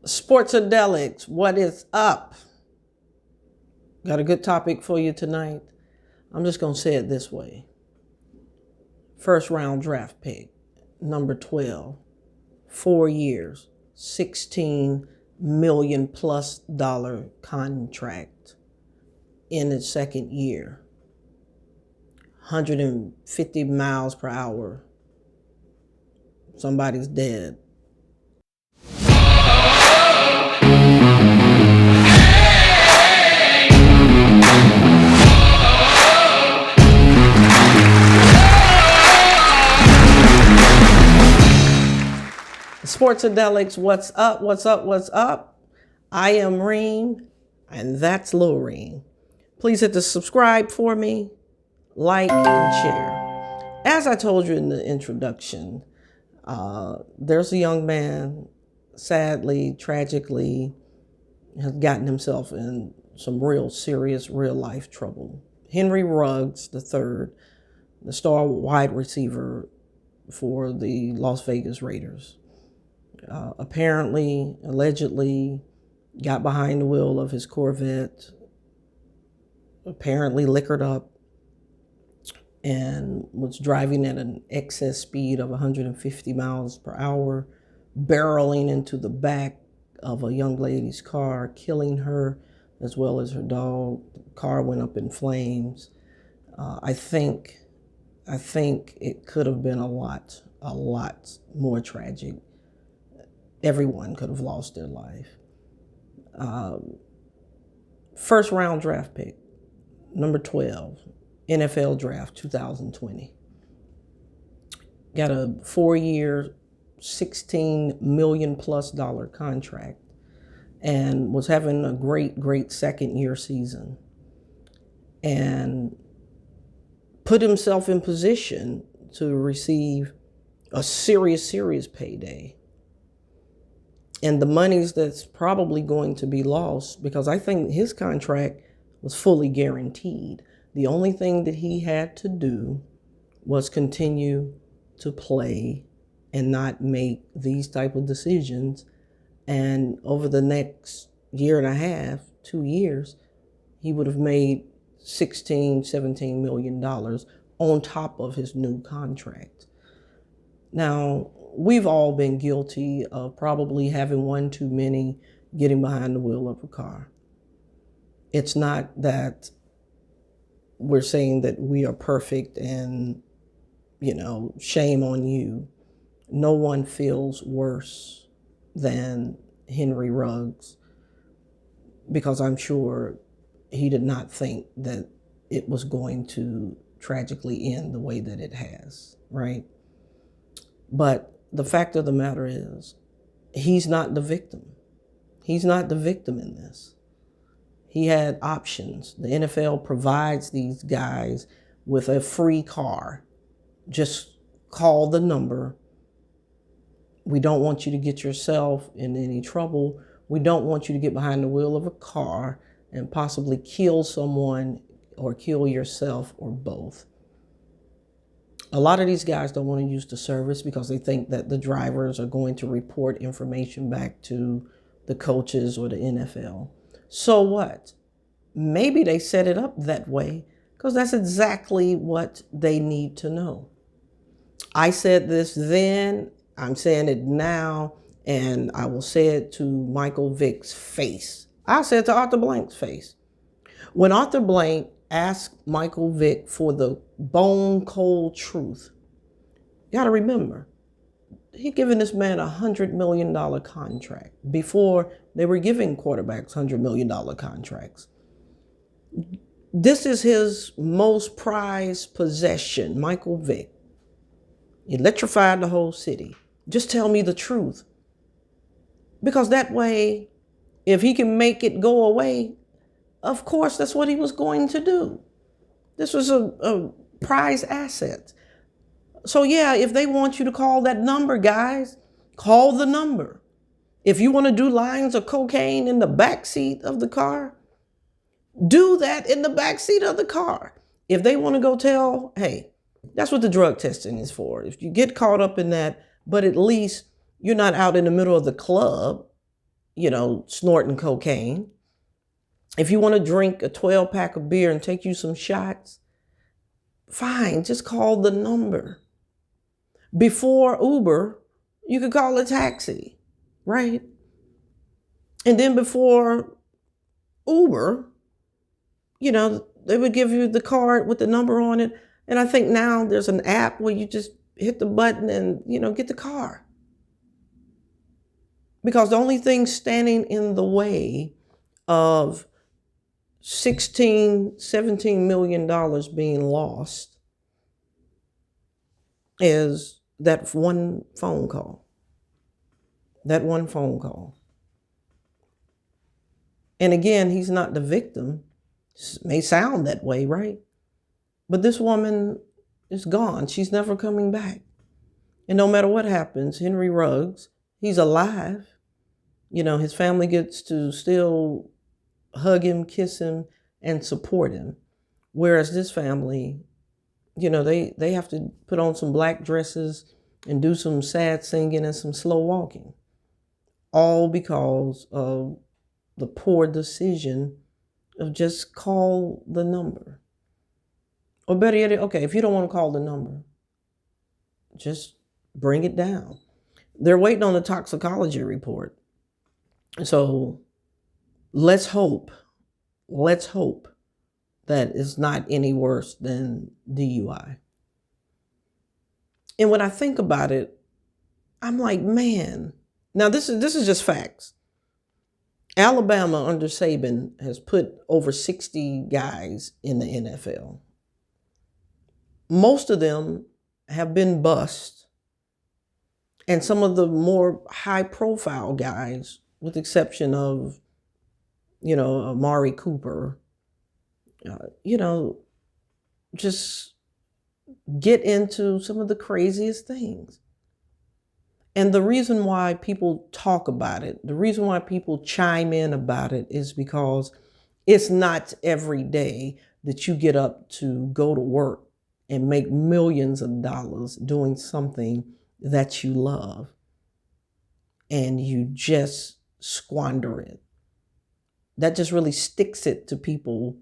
Sports-A-Delic, what is up? Got a good topic for you tonight. I'm just going to say it this way. First round draft pick, number 12, 4 years, $16 million plus contract in its second year, 150 miles per hour. Somebody's dead. Sports-A-Delic, what's up, what's up, what's up? I am Reem, and that's Lil Reem. Please hit the subscribe for me, like, and share. As I told you in the introduction, there's a young man, sadly, tragically, has gotten himself in some real serious, real-life trouble. Henryruggs III, the star wide receiver for the Las Vegas Raiders. Apparently, allegedly, got behind the wheel of his Corvette, apparently liquored up, and was driving at an excess speed of 150 miles per hour, barreling into the back of a young lady's car, killing her as well as her dog. The car went up in flames. I think it could have been a lot more tragic. Everyone could have lost their life. First round draft pick, number 12, NFL draft 2020. Got a 4-year, $16 million plus contract, and was having a great second year season, and put himself in position to receive a serious payday. And the money's that's probably going to be lost, because I think his contract was fully guaranteed. The only thing that he had to do was continue to play and not make these type of decisions. And over the next year and a half, 2 years, he would have made $16-17 million on top of his new contract. Now, we've all been guilty of probably having one too many getting behind the wheel of a car. It's not that we're saying that we are perfect and, shame on you. No one feels worse than Henryruggs, because I'm sure he did not think that it was going to tragically end the way that it has, right? But the fact of the matter is, he's not the victim. He's not the victim in this. He had options. The NFL provides these guys with a free car. Just call the number. We don't want you to get yourself in any trouble. We don't want you to get behind the wheel of a car and possibly kill someone or kill yourself, or both. A lot of these guys don't want to use the service because they think that the drivers are going to report information back to the coaches or the NFL. So what? Maybe they set it up that way because that's exactly what they need to know. I said this then, I'm saying it now, and I will say it to Michael Vick's face. I said it to Arthur Blank's face. When Arthur Blank asked Michael Vick for the bone cold truth, you got to remember, he given this man $100 million contract before they were giving quarterbacks $100 million contracts. This is his most prized possession, Michael Vick. Electrified the whole city. Just tell me the truth. Because that way, if he can make it go away, of course, that's what he was going to do. This was a prized asset. So yeah, if they want you to call that number, guys, call the number. If you want to do lines of cocaine in the back seat of the car, do that in the back seat of the car. If they want to go tell, hey, that's what the drug testing is for. If you get caught up in that, but at least you're not out in the middle of the club, snorting cocaine. If you want to drink a 12-pack of beer and take you some shots, fine, just call the number. Before Uber, you could call a taxi, right? And then before Uber, they would give you the card with the number on it. And I think now there's an app where you just hit the button and, get the car. Because the only thing standing in the way of $17 million being lost is that one phone call. That one phone call. And again, he's not the victim. It may sound that way, right? But this woman is gone. She's never coming back. And no matter what happens, Henry Ruggs, he's alive. His family gets to still hug him, kiss him, and support him. Whereas this family, they have to put on some black dresses and do some sad singing and some slow walking. All because of the poor decision of just call the number. Or better yet, okay, if you don't want to call the number, just bring it down. They're waiting on the toxicology report. So let's hope that it's not any worse than DUI. And when I think about it, I'm like, man, now this is just facts. Alabama under Saban has put over 60 guys in the NFL. Most of them have been bust. And some of the more high-profile guys, with the exception of, Amari Cooper, just get into some of the craziest things. And the reason why people talk about it, the reason why people chime in about it is because it's not every day that you get up to go to work and make millions of dollars doing something that you love and you just squander it. That just really sticks it to people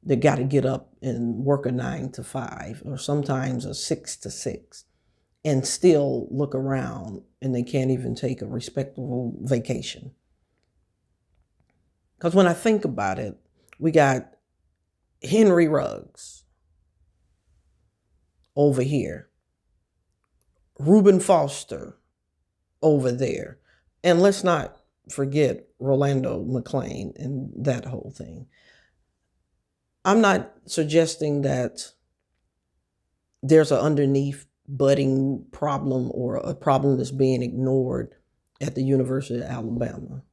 that got to get up and work a 9 to 5 or sometimes a 6 to 6 and still look around and they can't even take a respectable vacation. Because when I think about it, we got Henry Ruggs over here, Reuben Foster over there, and let's not forget Rolando McClain and that whole thing. I'm not suggesting that there's an underneath budding problem or a problem that's being ignored at the University of Alabama.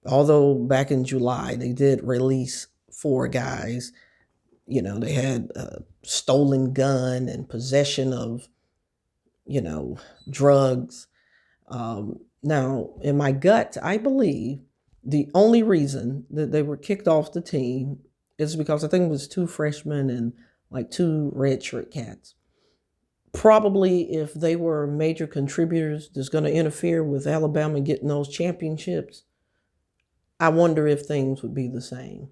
Although back in July, they did release 4 guys. They had a stolen gun and possession of, drugs. Now, in my gut, I believe the only reason that they were kicked off the team is because I think it was 2 freshmen and like 2 redshirt cats. Probably if they were major contributors that's going to interfere with Alabama getting those championships, I wonder if things would be the same.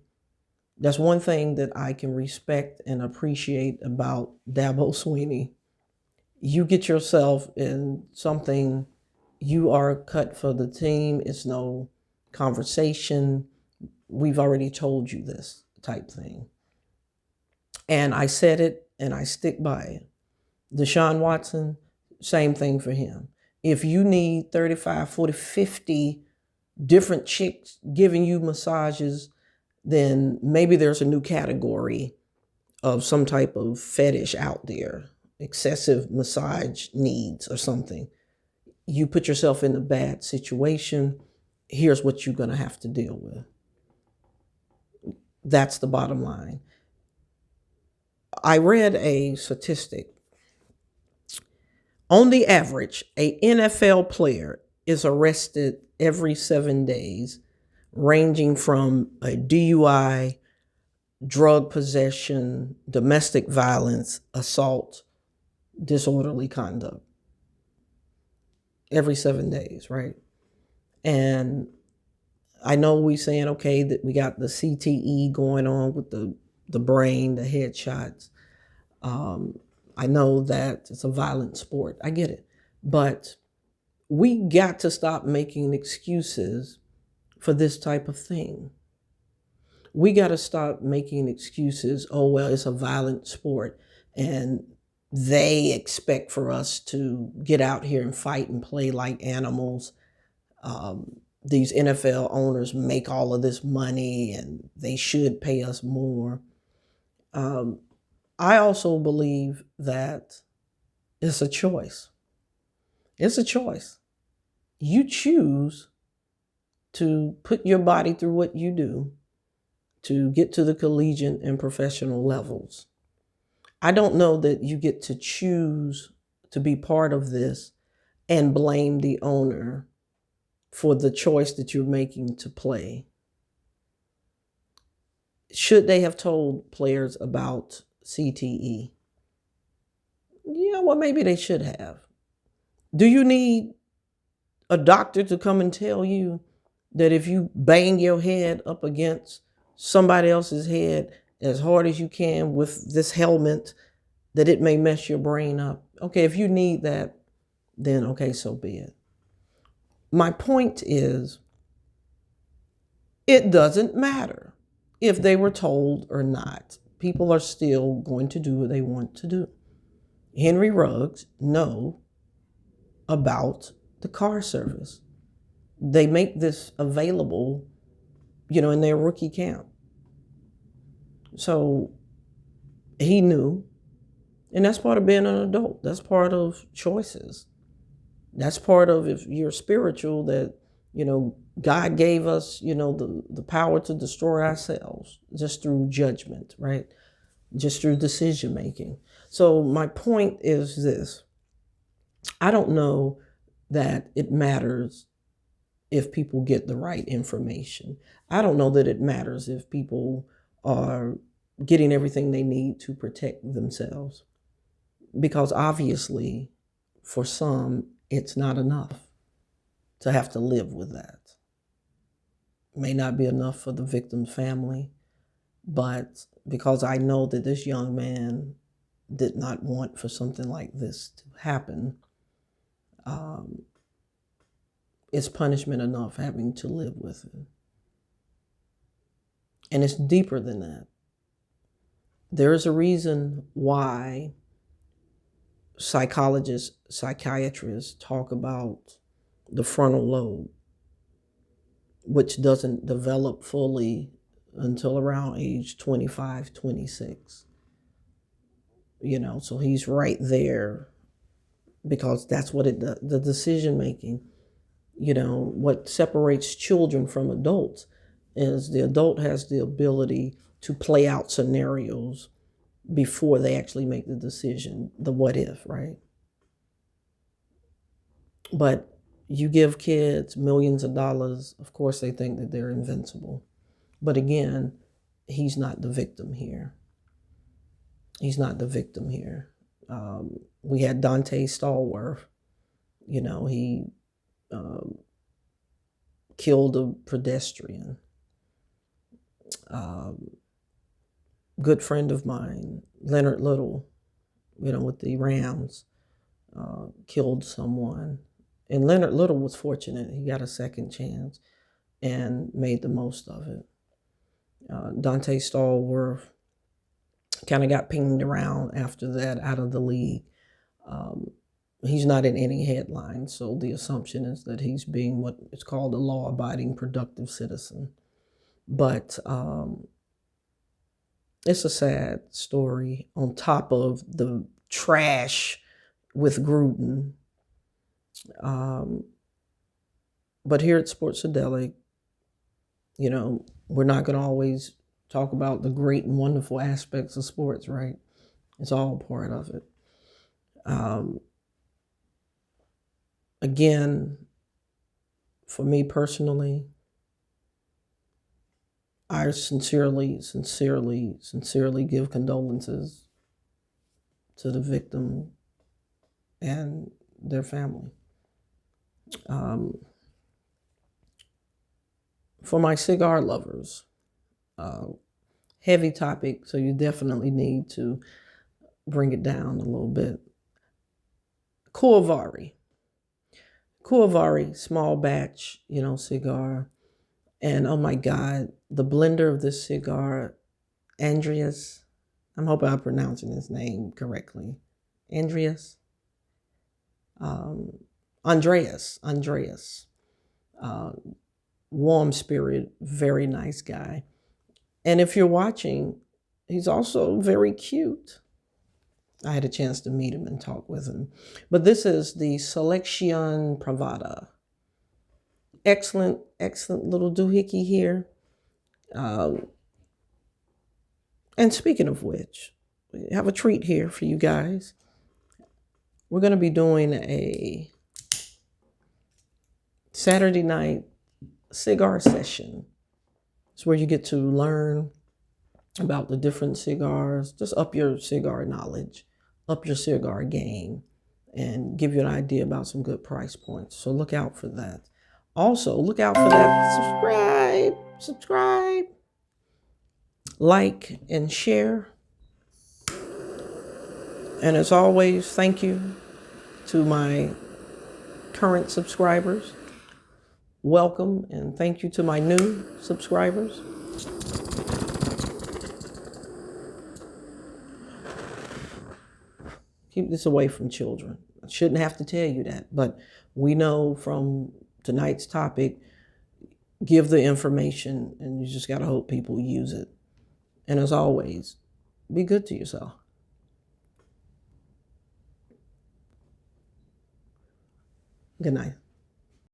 That's one thing that I can respect and appreciate about Dabo Swinney. You get yourself in something, you are cut for the team. It's no conversation. We've already told you this type thing. And I said it and I stick by it. Deshaun Watson, same thing for him. If you need 35, 40, 50 different chicks giving you massages, then maybe there's a new category of some type of fetish out there, excessive massage needs or something. You put yourself in a bad situation, here's what you're going to have to deal with. That's the bottom line. I read a statistic. On the average, an NFL player is arrested every 7 days, ranging from a DUI, drug possession, domestic violence, assault, disorderly conduct. Every 7 days, right? And I know we saying, okay, that we got the CTE going on with the brain, the headshots. I know that it's a violent sport. I get it. But we got to stop making excuses for this type of thing. We got to stop making excuses. Oh, well, it's a violent sport and they expect for us to get out here and fight and play like animals. These NFL owners make all of this money and they should pay us more. I also believe that it's a choice. It's a choice. You choose to put your body through what you do to get to the collegiate and professional levels. I don't know that you get to choose to be part of this and blame the owner for the choice that you're making to play. Should they have told players about CTE? Yeah, well, maybe they should have. Do you need a doctor to come and tell you that if you bang your head up against somebody else's head as hard as you can with this helmet, that it may mess your brain up? Okay, if you need that, then okay, so be it. My point is, it doesn't matter if they were told or not. People are still going to do what they want to do. Henry Ruggs know about the car service. They make this available, in their rookie camp. So he knew, and that's part of being an adult. That's part of choices. That's part of, if you're spiritual, that, God gave us, the power to destroy ourselves just through judgment, right? Just through decision making. So my point is this. I don't know that it matters if people get the right information. I don't know that it matters if people are getting everything they need to protect themselves. Because obviously, for some, it's not enough to have to live with that. It may not be enough for the victim's family, but because I know that this young man did not want for something like this to happen, it's punishment enough having to live with it. And it's deeper than that. There is a reason why psychologists, psychiatrists talk about the frontal lobe, which doesn't develop fully until around age 25, 26. So he's right there because that's what it does. The decision making, what separates children from adults is the adult has the ability to play out scenarios before they actually make the decision, the what if, right? But you give kids millions of dollars, of course they think that they're invincible. But again, he's not the victim here. He's not the victim here. We had Dante Stallworth. He killed a pedestrian. Good friend of mine, Leonard Little, with the Rams, killed someone. And Leonard Little was fortunate. He got a second chance and made the most of it. Dante Stallworth kind of got pinged around after that out of the league. He's not in any headlines, so the assumption is that he's being what is called a law-abiding, productive citizen. But it's a sad story on top of the trash with Gruden. But here at Sports-A-Delic, we're not going to always talk about the great and wonderful aspects of sports, right? It's all part of it. Again, for me personally, I sincerely give condolences to the victim and their family. For my cigar lovers, heavy topic, so you definitely need to bring it down a little bit. Cuavari, small batch, cigar. And oh my God, the blender of this cigar, Andreas, I'm hoping I'm pronouncing his name correctly. Andreas? Andreas. Warm spirit, very nice guy. And if you're watching, he's also very cute. I had a chance to meet him and talk with him. But this is the Selección Privada. Excellent little doohickey here. And speaking of which, we have a treat here for you guys. We're going to be doing a Saturday night cigar session. It's where you get to learn about the different cigars, just up your cigar knowledge, up your cigar game, and give you an idea about some good price points. So look out for that. Also, look out for that subscribe, like, and share. And as always, thank you to my current subscribers. Welcome, and thank you to my new subscribers. Keep this away from children. I shouldn't have to tell you that, but we know from tonight's topic, give the information, and you just got to hope people use it. And as always, be good to yourself. Good night.